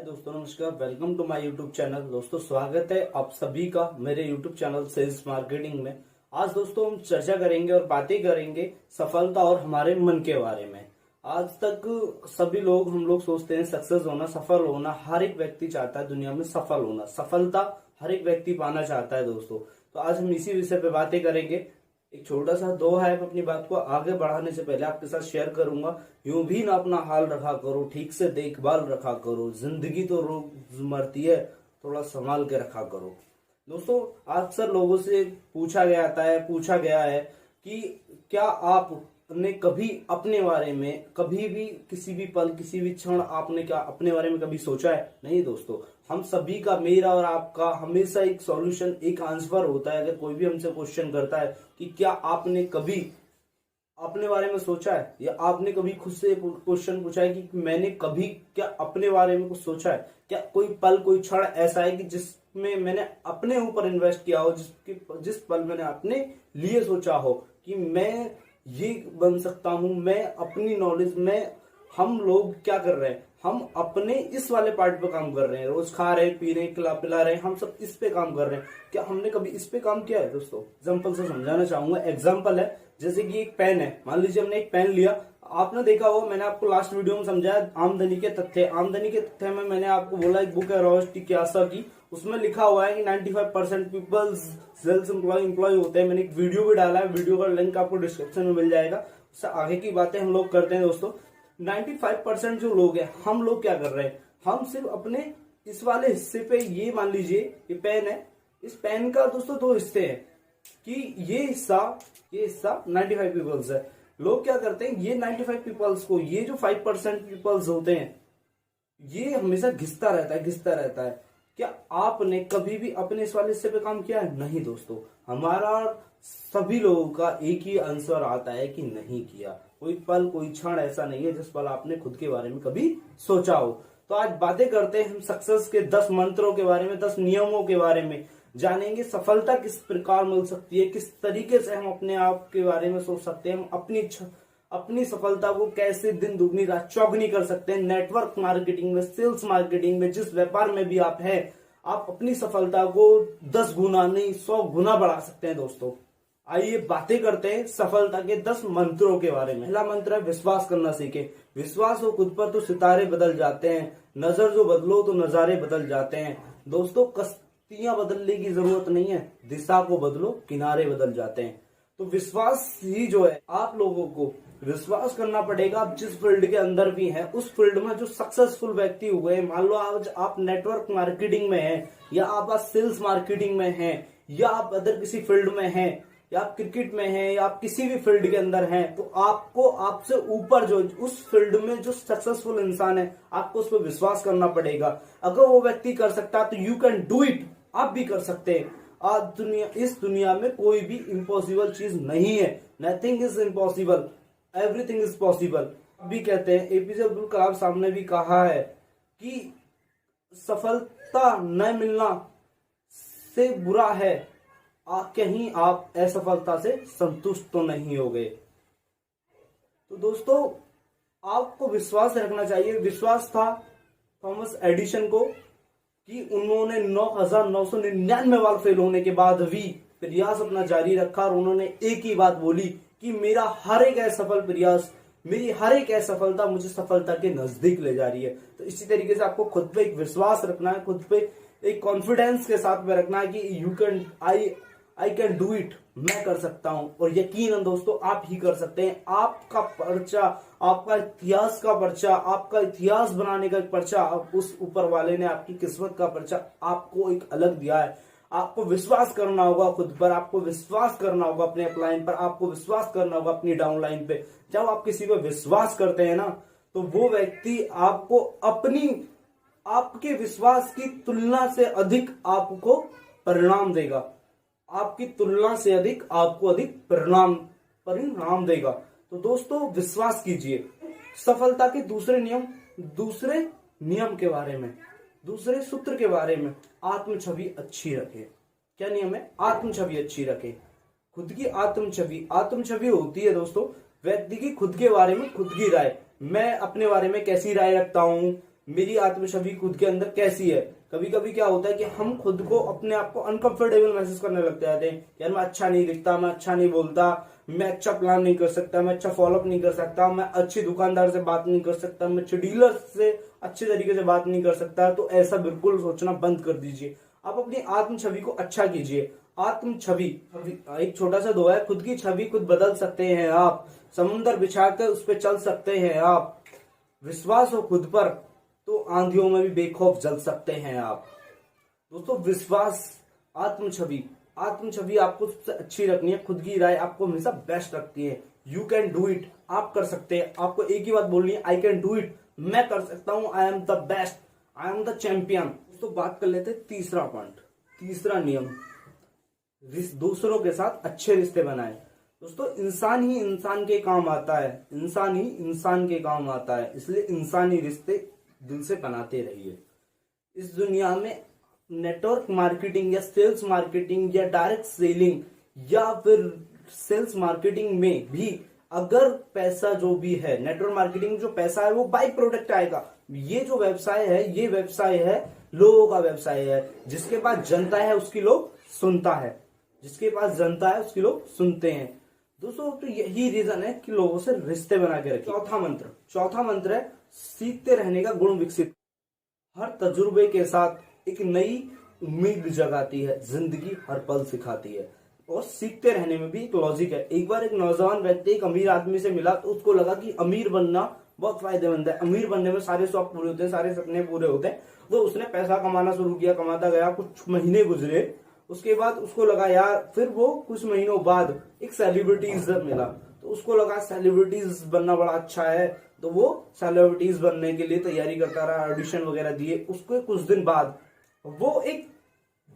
दोस्तों नमस्कार, welcome to my YouTube channel. दोस्तों स्वागत है आप सभी का मेरे यूट्यूब चैनल सेल्स मार्केटिंग में। आज दोस्तों हम चर्चा करेंगे और बातें करेंगे सफलता और हमारे मन के बारे में। आज तक सभी लोग हम लोग सोचते हैं सक्सेस होना, सफल होना, हर एक व्यक्ति चाहता है दुनिया में सफल होना, सफलता हर एक व्यक्ति पाना चाहता है दोस्तों। तो आज हम इसी विषय पे बातें करेंगे। एक छोटा सा दो है, अपनी बात को आगे बढ़ाने से पहले आपके साथ शेयर करूंगा। यूं भी ना अपना हाल रखा करो, ठीक से देखभाल रखा करो, जिंदगी तो रोज मरती है, थोड़ा संभाल के रखा करो। दोस्तों अक्सर लोगों से पूछा गया है कि क्या आपने कभी अपने बारे में, कभी भी किसी भी पल, किसी भी क्षण आपने क्या अपने बारे में कभी सोचा है? नहीं दोस्तों, हम सभी का, मेरा और आपका हमेशा एक सॉल्यूशन, एक आंसर होता है। अगर कोई भी हमसे क्वेश्चन करता है कि क्या आपने कभी अपने बारे में सोचा है, या आपने कभी खुद से क्वेश्चन पूछा है कि मैंने कभी क्या अपने बारे में कुछ सोचा है? क्या कोई पल, कोई क्षण ऐसा है कि जिसमें मैंने अपने ऊपर इन्वेस्ट किया हो, जिस पल मैंने अपने लिए सोचा हो कि मैं ये बन सकता हूं, मैं अपनी नॉलेज में। हम लोग क्या कर रहे हैं, हम अपने इस वाले पार्ट पे काम कर रहे हैं, रोज खा रहे हैं, पी रहे हैं, पिला रहे हैं, हम सब इस पे काम कर रहे हैं। क्या हमने कभी इस पे काम किया है? दोस्तों एग्जाम्पल से समझाना चाहूंगा। एग्जाम्पल है जैसे कि एक पेन है, मान लीजिए हमने एक पेन लिया। आपने देखा होगा, मैंने आपको लास्ट वीडियो में समझाया आमदनी के तथ्य। आमदनी के तथ्य में मैंने आपको बोला एक बुक है रॉबर्ट कियोसाकी की, उसमें लिखा हुआ है कि 95% पीपल सेल्स एम्प्लॉय होते हैं। मैंने एक वीडियो भी डाला है, वीडियो का लिंक आपको डिस्क्रिप्शन में मिल जाएगा। उससे आगे की बातें हम लोग करते हैं। दोस्तों 95% जो लोग हैं, हम लोग क्या कर रहे हैं, हम सिर्फ अपने इस वाले हिस्से पे, ये मान लीजिए ये पेन है, इस पेन का दोस्तों दो हिस्से हैं कि ये हिस्सा 95 पीपल्स है। लोग क्या करते हैं, ये 95 पीपल्स को, ये जो 5% पीपल्स होते हैं, ये हमेशा घिसता रहता है। क्या आपने कभी भी अपने इस वाले हिस्से पे काम किया है? नहीं दोस्तों, हमारा सभी लोगों का एक ही आंसर आता है कि नहीं किया। कोई पल, कोई क्षण ऐसा नहीं है जिस पल आपने खुद के बारे में कभी सोचा हो। तो आज बातें करते हैं हम सक्सेस के 10 मंत्रों के बारे में, 10 नियमों के बारे में। जानेंगे सफलता किस प्रकार मिल सकती है, किस तरीके से हम अपने आप के बारे में सोच सकते हैं, हम अपनी सफलता को कैसे दिन दुगनी रात चौगुनी कर सकते हैं। नेटवर्क मार्केटिंग में, सेल्स मार्केटिंग में, जिस व्यापार में भी आप हैं, आप अपनी सफलता को 10 गुना नहीं 100 गुना बढ़ा सकते हैं। दोस्तों आइए बातें करते हैं सफलता के 10 मंत्रों के बारे में। पहला मंत्र है विश्वास करना सीखें। विश्वास हो खुद पर तो सितारे बदल जाते हैं, नजर जो बदलो तो नजारे बदल जाते हैं। दोस्तों कश्तियां बदलने की जरूरत नहीं है, दिशा को बदलो, किनारे बदल जाते हैं। तो विश्वास ही जो है, आप लोगों को विश्वास करना पड़ेगा। आप जिस फील्ड के अंदर भी हैं, उस फील्ड में जो सक्सेसफुल व्यक्ति हुए, मान लो आज आप नेटवर्क मार्केटिंग में हैं, या आप आज सेल्स मार्केटिंग में हैं, या आप अदर किसी फील्ड में हैं, या आप क्रिकेट में हैं, या आप किसी भी फील्ड के अंदर हैं, तो आपको आपसे ऊपर जो उस फील्ड में जो सक्सेसफुल इंसान है, आपको उस पर विश्वास करना पड़ेगा। अगर वो व्यक्ति कर सकता है तो यू कैन डू इट, आप भी कर सकते हैं। आज इस दुनिया में कोई भी इम्पॉसिबल चीज नहीं है। Nothing is impossible, everything is possible. भी कहते हैं, एपीजे अब्दुल कलाम साहब ने भी कहा है कि सफलता न मिलना से बुरा है, कहीं आप असफलता से संतुष्ट तो नहीं हो गए। तो दोस्तों आपको विश्वास रखना चाहिए। विश्वास था थॉमस एडिसन को कि उन्होंने 9,999 बार फेल होने के बाद भी प्रयास अपना जारी रखा, और उन्होंने एक ही बात बोली कि मेरा हर एक असफल प्रयास, मेरी हर एक असफलता मुझे सफलता के नजदीक ले जा रही है। तो इसी तरीके से आपको खुद पे एक विश्वास रखना है, खुद पे एक कॉन्फिडेंस के साथ में रखना है कि you can, I can do it, मैं कर सकता हूं। और यकीनन दोस्तों आप ही कर सकते हैं। आपका पर्चा, आपका इतिहास का पर्चा, आपका इतिहास बनाने का एक पर्चा, उस ऊपर वाले ने आपकी किस्मत का पर्चा आपको एक अलग दिया है। आपको विश्वास करना होगा खुद पर, आपको विश्वास करना होगा अपने अपलाइन पर, आपको विश्वास करना होगा अपनी डाउनलाइन पे। जब आप किसी पर विश्वास करते हैं ना, तो वो व्यक्ति आपको आपके विश्वास की तुलना से अधिक आपको परिणाम देगा, आपकी तुलना से अधिक आपको अधिक परिणाम देगा। तो दोस्तों विश्वास कीजिए। सफलता के दूसरे नियम के बारे में, दूसरे सूत्र के बारे में, आत्म छवि अच्छी रखें। क्या नियम है? आत्म छवि अच्छी रखें। खुद की आत्म छवि होती है दोस्तों व्यक्ति की खुद के बारे में खुद की राय। मैं अपने बारे में कैसी राय रखता हूं, मेरी आत्म छवि खुद के अंदर कैसी है। कभी कभी क्या होता है कि हम खुद को अपने आप को अनकंफर्टेबल महसूस करने लगते हैं यार मैं अच्छा नहीं दिखता, मैं अच्छा नहीं बोलता, मैं अच्छा प्लान नहीं कर सकता, मैं अच्छा फॉलोअप नहीं कर सकता, मैं अच्छी दुकानदार से बात नहीं कर सकता, मैं अच्छे डीलर से अच्छे तरीके से बात नहीं कर सकता। तो ऐसा बिल्कुल सोचना बंद कर दीजिए। आप अपनी आत्म छवि को अच्छा कीजिए। आत्म छवि एक छोटा सा दुआ है, खुद की छवि खुद बदल सकते हैं आप, समुंदर बिछाकर उस पर चल सकते हैं आप, विश्वास हो खुद पर तो आंधियों में भी बेखौफ जल सकते हैं आप। दोस्तों विश्वास, आत्म छवि आपको सबसे अच्छी रखनी है। खुद की राय आपको हमेशा बेस्ट रखती है। यू कैन डू इट, आप कर सकते हैं। आपको एक ही बात बोलनी है, आई कैन डू इट, मैं कर सकता हूं, I am the best, I am the champion. दोस्तों बात कर लेते हैं तीसरा पॉइंट, तीसरा नियम, दूसरों के साथ अच्छे रिश्ते बनाए। दोस्तों इंसान ही इंसान के काम आता है, इंसान ही इंसान के काम आता है, इसलिए इंसानी रिश्ते दिल से बनाते रहिए। इस दुनिया में नेटवर्क मार्केटिंग या सेल्स मार्केटिंग या डायरेक्ट सेलिंग या फिर सेल्स मार्केटिंग में भी अगर पैसा जो भी है, नेटवर्क मार्केटिंग में जो पैसा है वो बाई प्रोडक्ट आएगा। ये जो व्यवसाय है, ये व्यवसाय है लोगों का व्यवसाय है। जिसके पास जनता है उसकी लोग सुनता है, जिसके पास जनता है उसकी लोग सुनते हैं। दोस्तों तो यही रीजन है कि लोगों से रिश्ते बना के रखिए। चौथा मंत्र है सीखते रहने का गुण विकसित। हर तजुर्बे के साथ एक नई उम्मीद जगाती है, जिंदगी हर पल सिखाती है। और सीखते रहने में भी एक लॉजिक है। एक बार एक नौजवान व्यक्ति एक अमीर आदमी से मिला तो उसको लगा कि अमीर बनना बहुत फायदेमंद है, अमीर बनने में सारे शौक पूरे होते हैं, सारे सपने पूरे होते हैं। तो उसने पैसा कमाना शुरू किया, कमाता गया, कुछ महीने गुजरे, उसके बाद उसको लगा यार, फिर वो कुछ महीनों बाद एक सेलिब्रिटीज मिला तो उसको लगा सेलिब्रिटीज बनना बड़ा अच्छा है। तो वो सेलिब्रिटीज बनने के लिए तैयारी करता रहा, ऑडिशन वगैरह दिए। उसको कुछ दिन बाद वो एक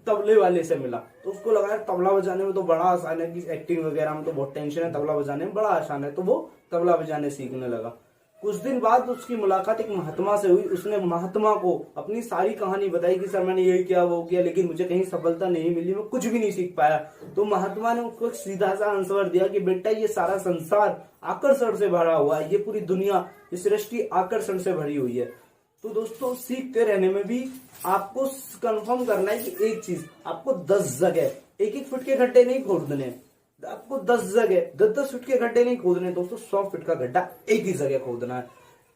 तबले वाले से मिला तो उसको लगा यार तबला बजाने में तो बड़ा आसान है, कि एक्टिंग वगैरह में तो बहुत टेंशन है, तबला बजाने में बड़ा आसान है। तो वो तबला बजाने सीखने लगा। कुछ दिन बाद उसकी मुलाकात एक महात्मा से हुई। उसने महात्मा को अपनी सारी कहानी बताई कि सर मैंने ये किया वो किया, लेकिन मुझे कहीं सफलता नहीं मिली, मैं कुछ भी नहीं सीख पाया। तो महात्मा ने उसको एक सीधा सा आंसर दिया कि बेटा ये सारा संसार आकर्षण से भरा हुआ है, ये पूरी दुनिया, ये सृष्टि आकर्षण से भरी हुई है। तो दोस्तों सीखते रहने में भी आपको कंफर्म करना है कि एक चीज, आपको 10 जगह, एक फुट के गड्ढे नहीं खोदने, आपको 10 जगह 10 फुट के गड्ढे नहीं खोदने दोस्तों, 100 फुट का गड्ढा एक ही जगह खोदना है,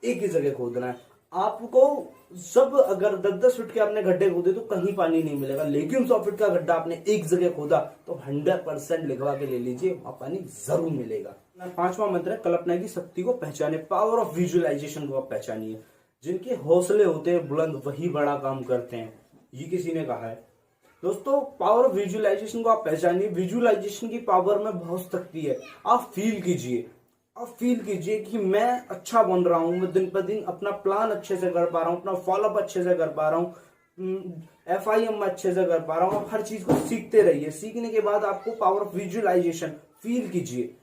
एक ही जगह खोदना है आपको। सब अगर 10 फुट के आपने गड्ढे खोदे तो कहीं पानी नहीं मिलेगा, लेकिन 100 फुट का गड्ढा आपने एक जगह खोदा तो 100% लिखवा के ले लीजिए, वहां पानी जरूर मिलेगा। 5वां मंत्र है कल्पना की शक्ति को पहचाने। पावर ऑफ विजुअलाइजेशन को आप पहचानिए। जिनके हौसले होते हैं बुलंद वही बड़ा काम करते हैं, ये किसी ने कहा है। दोस्तों पावर ऑफ विजुअलाइजेशन को आप पहचानिए। विजुअलाइजेशन की पावर में बहुत शक्ति है। आप फील कीजिए, आप फील कीजिए कि मैं अच्छा बन रहा हूं, मैं दिन पर दिन अपना प्लान अच्छे से कर पा रहा हूं, अपना फॉलोअप अच्छे से कर पा रहा हूं, FIM में अच्छे से कर पा रहा हूं। आप हर चीज को सीखते रहिए। सीखने के बाद आपको पावर ऑफ विजुअलाइजेशन फील कीजिए।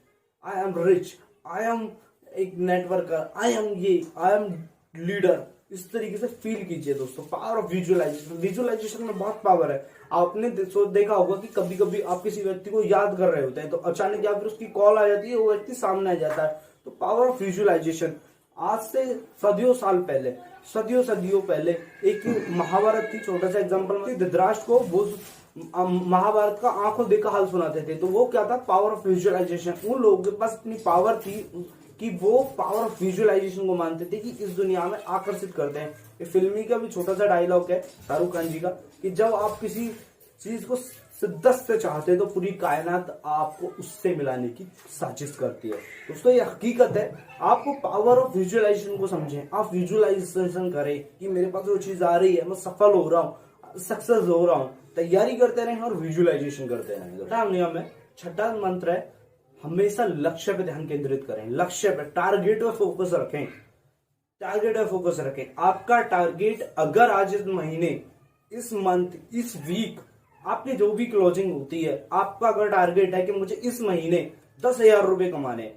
I am rich, I am एक नेटवर्कर, आई एम लीडर, इस तरीके से फील कीजिए दोस्तों। पावर ऑफ विजुअलाइजेशन में बहुत पावर है। आपने देखा होगा कि कभी कभी आप किसी व्यक्ति को याद कर रहे होते हैं तो अचानक या फिर उसकी कॉल आ जाती है, वो व्यक्ति सामने आ जाता है। तो पावर ऑफ विजुअलाइजेशन, आज से सदियों पहले एक महाभारत थी, छोटा सा एग्जाम्पल, धृतराष्ट्र को वो महाभारत का आंखों देखा हाल सुनाते थे। तो वो क्या था, पावर ऑफ विजुअलाइजेशन। उन लोगों के पास इतनी पावर थी कि वो पावर ऑफ विजुअलाइजेशन को मानते थे कि इस दुनिया में आकर्षित करते हैं। ये फिल्मी का भी छोटा सा डायलॉग है शाहरुख खान जी का, कि जब आप किसी चीज को शिद्दत से चाहते हैं तो पूरी कायनात आपको उससे मिलाने की साजिश करती है। दोस्तों ये हकीकत है। आपको पावर ऑफ विजुअलाइजेशन को समझें, आप विजुअलाइजेशन करें कि मेरे पास वो चीज आ रही है, मैं सफल हो रहा हूँ, सक्सेस हो रहा हूँ। तैयारी करते रहें और विजुअलाइजेशन करते रहें। नियम है, छठा मंत्र है, हमेशा लक्ष्य पे ध्यान केंद्रित करें। लक्ष्य पे, टारगेट पे फोकस रखें, टारगेट पे फोकस रखें। आपका टारगेट अगर आज इस महीने, इस मंथ, इस वीक आपकी जो भी क्लोजिंग होती है, आपका अगर टारगेट है कि मुझे इस महीने 10,000 रुपए कमाने।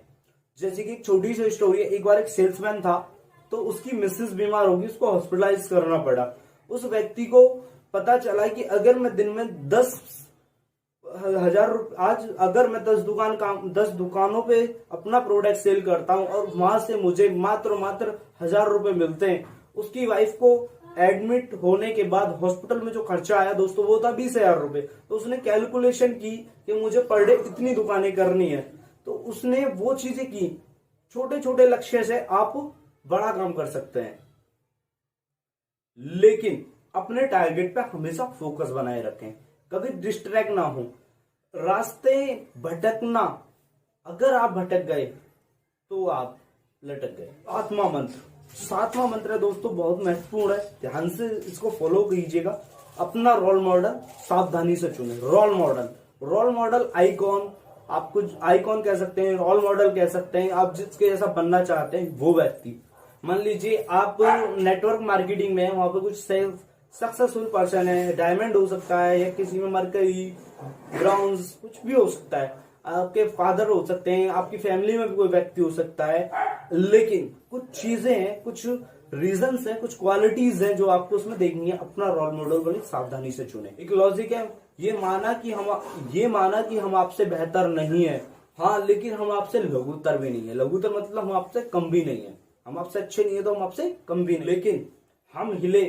जैसे कि एक छोटी सी स्टोरी है, एक बार एक सेल्समैन था तो उसकी मिसेस बीमार होगी, उसको हॉस्पिटलाइज करना पड़ा। उस व्यक्ति को पता चला कि अगर मैं दिन में 10,000 आज अगर मैं 10 दुकानों पे अपना प्रोडक्ट सेल करता हूं और वहां से मुझे मात्र 1,000 रुपए मिलते हैं उसकी वाइफ को एडमिट होने के बाद हॉस्पिटल में जो खर्चा आया दोस्तों वो था 20,000 रुपए। तो उसने कैलकुलेशन की कि मुझे पर डे इतनी दुकानें करनी है, तो उसने वो चीजें की। छोटे छोटे लक्ष्य से आप बड़ा काम कर सकते हैं, लेकिन अपने टारगेट पे हमेशा फोकस बनाए रखें, कभी डिस्ट्रैक्ट ना हो। रास्ते भटकना, अगर आप भटक गए तो आप लटक गए। आत्मा मंत्र, सातवां मंत्र है दोस्तों, बहुत महत्वपूर्ण है, ध्यान से इसको फॉलो कीजिएगा। अपना रोल मॉडल सावधानी से चुने। रोल मॉडल आइकॉन, आप कुछ आइकॉन कह सकते हैं, रोल मॉडल कह सकते हैं, आप जिसके जैसा बनना चाहते हैं वो व्यक्ति। मान लीजिए आप नेटवर्क मार्केटिंग में वहां पे कुछ सक्सेसफुल पर्सन है, डायमंड हो सकता है, या किसी में मरकरी, ब्राउन्स, कुछ भी हो सकता है, आपके फादर हो सकते हैं, आपकी फैमिली में भी कोई व्यक्ति हो सकता है। लेकिन कुछ चीजें हैं, कुछ रीजंस हैं, कुछ क्वालिटीज हैं जो आपको उसमें देखनी है। अपना रोल मॉडल बड़ी सावधानी से चुने। एक लॉजिक है, ये माना कि हम आपसे बेहतर नहीं है, हाँ, लेकिन हम आपसे लघुतर भी नहीं है। लघुतर मतलब हम आपसे कम भी नहीं है, हम आपसे अच्छे नहीं है तो हम आपसे कम भी नहीं। लेकिन हम हिले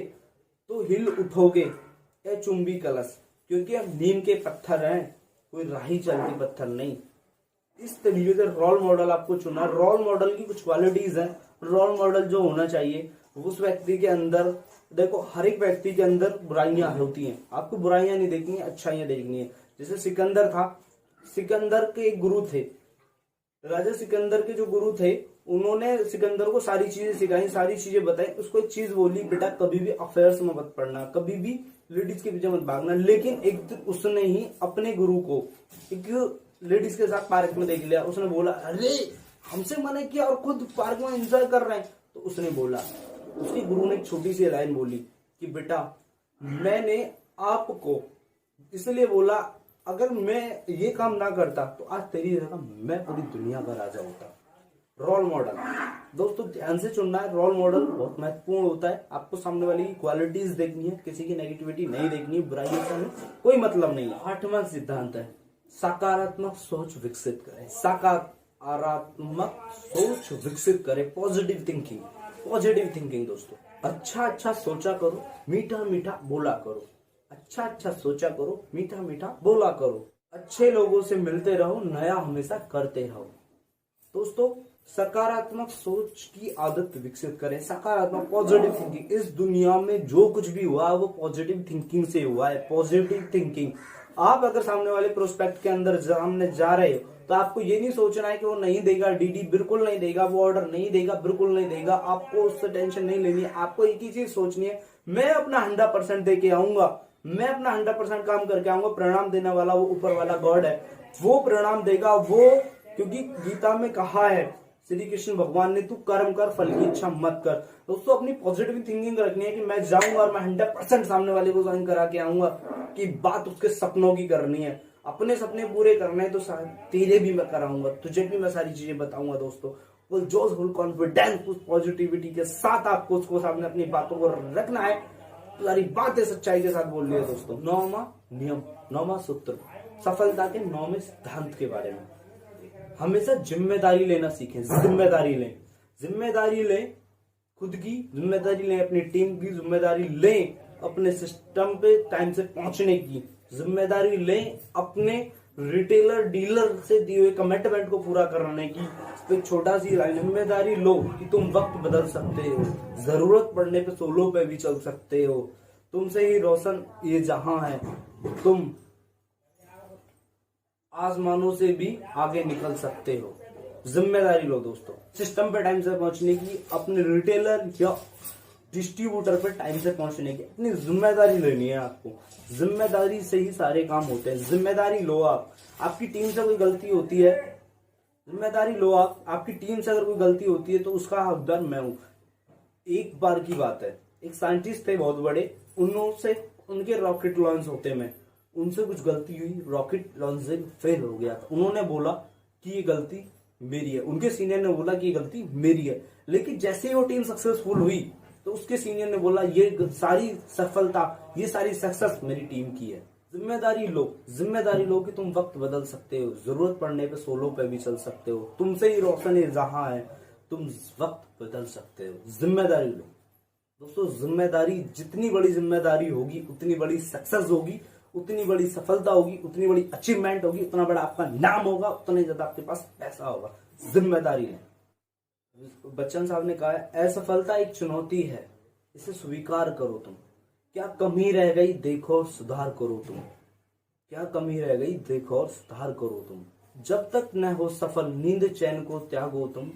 तो हिल उठोगे ए चुंबी कलश, क्योंकि हम नीम के पत्थर हैं, कोई राही चलती पत्थर नहीं। इस तरीके से रोल मॉडल आपको चुना। रोल मॉडल की कुछ क्वालिटीज हैं। रोल मॉडल जो होना चाहिए उस व्यक्ति के अंदर, देखो हर एक व्यक्ति के अंदर बुराइयां होती हैं, आपको बुराइयां नहीं देखनी है, अच्छाइयां देखनी है। जैसे सिकंदर था, सिकंदर के एक गुरु थे, राजा सिकंदर के जो गुरु थे उन्होंने सिकंदर को सारी चीजें सिखाई, सारी चीजें बताई। उसको एक चीज बोली, बेटा कभी भी अफेयर्स में मत पड़ना, कभी भी लेडीज के पीछे मत भागना। लेकिन एक दिन उसने ही अपने गुरु को एक लेडीज के साथ पार्क में देख लिया। उसने बोला, अरे हमसे मना किया और खुद पार्क में एंजॉय कर रहे हैं। तो उसने बोला, उसके गुरु ने एक छोटी सी लाइन बोली कि बेटा मैंने आपको इसलिए बोला, अगर मैं ये काम ना करता तो आज तेरी जगह मैं पूरी दुनिया का राजा होता। रोल मॉडल दोस्तों ध्यान से चुनना है। रोल मॉडल बहुत महत्वपूर्ण होता है। आपको सामने वाले की क्वालिटीज देखनी है, किसी की नेगेटिविटी नहीं देखनी है, बुराइयों का कोई मतलब नहीं है। 8वां सिद्धांत है सकारात्मक सोच विकसित करें। सकारात्मक सोच विकसित करें, पॉजिटिव थिंकिंग दोस्तों। अच्छा सोचा करो, मीठा मीठा बोला करो। अच्छा सोचा करो, मीठा मीठा बोला करो। अच्छे लोगों से मिलते रहो, नया हमेशा करते रहो। दोस्तों सकारात्मक सोच की आदत विकसित करें। सकारात्मक पॉजिटिव थिंकिंग, इस दुनिया में जो कुछ भी हुआ है वो पॉजिटिव थिंकिंग से हुआ है। पॉजिटिव थिंकिंग, आप अगर सामने वाले प्रोस्पेक्ट के अंदर सामने जा रहे हो तो आपको ये नहीं सोचना है कि वो नहीं देगा, डीडी बिल्कुल नहीं देगा, वो ऑर्डर नहीं देगा, बिल्कुल नहीं देगा। आपको उससे टेंशन नहीं लेनी है। आपको एक ही चीज सोचनी है, मैं अपना 100% दे के आऊंगा, मैं अपना 100% काम करके आऊंगा। परिणाम देने वाला वो ऊपर वाला गॉड है, वो परिणाम देगा। वो क्योंकि गीता में कहा है श्री कृष्ण भगवान ने, तू कर्म कर, फल की इच्छा मत कर। दोस्तों अपनी पॉजिटिव थिंकिंग रखनी है कि मैं जाऊंगा और मैं 100% सामने वाले को ज्वाइन करा के आऊंगा। कि बात उसके सपनों की करनी है, अपने सपने पूरे करने हैं तो तेरे भी मैं कराऊंगा, तुझे भी मैं सारी चीजें बताऊंगा। दोस्तों वो जोश, फुल कॉन्फिडेंस, उस पॉजिटिविटी के साथ आपको उसको सामने अपनी बातों को रखना है। सारी बातें सच्चाई के साथ बोल रही है। दोस्तों 9वां नियम, 9वां सूत्र, सफलता के 9वें सिद्धांत के बारे में, हमेशा जिम्मेदारी लेना सीखें। जिम्मेदारी लें, खुद की जिम्मेदारी लें, अपनी टीम की जिम्मेदारी लें, अपने सिस्टम पे टाइम से पहुंचने की जिम्मेदारी लें, अपने रिटेलर डीलर से दिए हुए कमिटमेंट को पूरा करने की। एक छोटा सी जिम्मेदारी लो कि तुम वक्त बदल सकते हो, जरूरत पड़ने पे सोलो पे भी चल सकते हो, तुमसे ही रोशन ये जहां है, तुम आसमानों से भी आगे निकल सकते हो। जिम्मेदारी लो दोस्तों, सिस्टम पे टाइम से पहुंचने की, अपने रिटेलर या डिस्ट्रीब्यूटर पे टाइम से पहुंचने की अपनी जिम्मेदारी लेनी है। आपको जिम्मेदारी से ही सारे काम होते हैं। जिम्मेदारी लो आप। आपकी टीम से कोई गलती होती है, जिम्मेदारी लो आप। आपकी टीम से अगर कोई गलती होती है तो उसका हकदार मैं हूं। एक बार की बात है, एक साइंटिस्ट थे बहुत बड़े, उनसे उनके रॉकेट लॉन्च होते में उनसे कुछ गलती हुई, रॉकेट लॉन्चिंग फेल हो गया था। उन्होंने बोला कि ये गलती मेरी है, उनके सीनियर ने बोला कि ये गलती मेरी है। लेकिन जैसे ही वो टीम सक्सेसफुल हुई तो उसके सीनियर ने बोला ये सारी सफलता, ये सारी सक्सेस मेरी टीम की है। जिम्मेदारी लो कि तुम वक्त बदल सकते हो, जरूरत पड़ने पे सोलो पे भी चल सकते हो, तुमसे ही रोशन जहां है, तुम वक्त बदल सकते हो। जिम्मेदारी लो। दोस्तों जिम्मेदारी, जितनी बड़ी जिम्मेदारी होगी उतनी बड़ी सक्सेस होगी, उतनी बड़ी सफलता होगी, उतनी बड़ी अचीवमेंट होगी, उतना बड़ा आपका नाम होगा, उतने ज्यादा आपके पास पैसा होगा। जिम्मेदारी है। बच्चन साहब ने कहा है, असफलता एक चुनौती है, इसे स्वीकार करो तुम। क्या कमी रह गई देखो और सुधार करो तुम। क्या कमी रह गई देखो और सुधार करो तुम। जब तक न हो सफल नींद चैन को त्यागो तुम।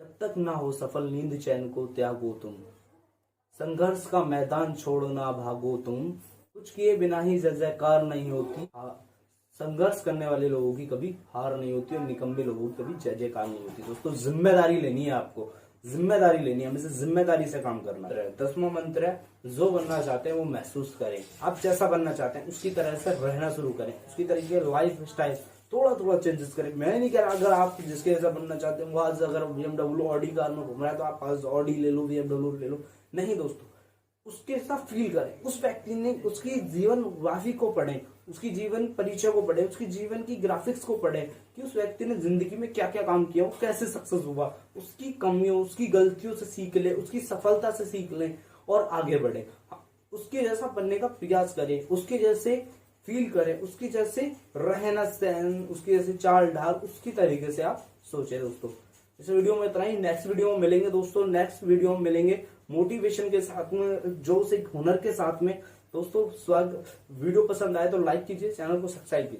जब तक न हो सफल नींद चैन को त्यागो तुम। संघर्ष का मैदान छोड़ो ना भागो तुम। कुछ किए बिना ही जय जयकार नहीं होती। संघर्ष करने वाले लोगों की कभी हार नहीं होती और निकम्मे लोगों की कभी जय जयकार नहीं होती। दोस्तों जिम्मेदारी लेनी है आपको, जिम्मेदारी लेनी है, हमें जिम्मेदारी से काम करना है। 10वां मंत्र है, जो बनना चाहते हैं वो महसूस करें। आप जैसा बनना चाहते हैं उसकी तरह से रहना शुरू करें, उसकी तरीके लाइफ स्टाइल थोड़ा थोड़ा चेंजेस करें। मैं नहीं कह रहा अगर आप जिसके जैसा बनना चाहते हैं वो आज अगर BMW ऑडी कार में घूम रहा है तो आप आज ऑडी ले लो, BMW ले लो। नहीं दोस्तों, उसके साथ फील करें। उस व्यक्ति ने उसकी जीवन वाही को पढ़ें, उसकी जीवन परिचय को पढ़ें, उसकी जीवन की ग्राफिक्स को पढ़ें कि उस व्यक्ति ने जिंदगी में क्या क्या काम किया, वो कैसे सक्सेस हुआ। उसकी कमियों, उसकी गलतियों से सीख लें, उसकी सफलता से सीख लें और आगे बढ़े। उसके जैसा बनने का प्रयास करें, उसके जैसे फील करें, उसकी जैसे रहना सहन, उसकी जैसे चाल ढाल, उसकी तरीके से आप सोचें। दोस्तों इस वीडियो में इतना ही। नेक्स्ट वीडियो में मिलेंगे दोस्तों, नेक्स्ट वीडियो में मिलेंगे मोटिवेशन के साथ में, जोश एक हुनर के साथ में। दोस्तों स्वागत। वीडियो पसंद आए तो लाइक कीजिए, चैनल को सब्सक्राइब कीजिए।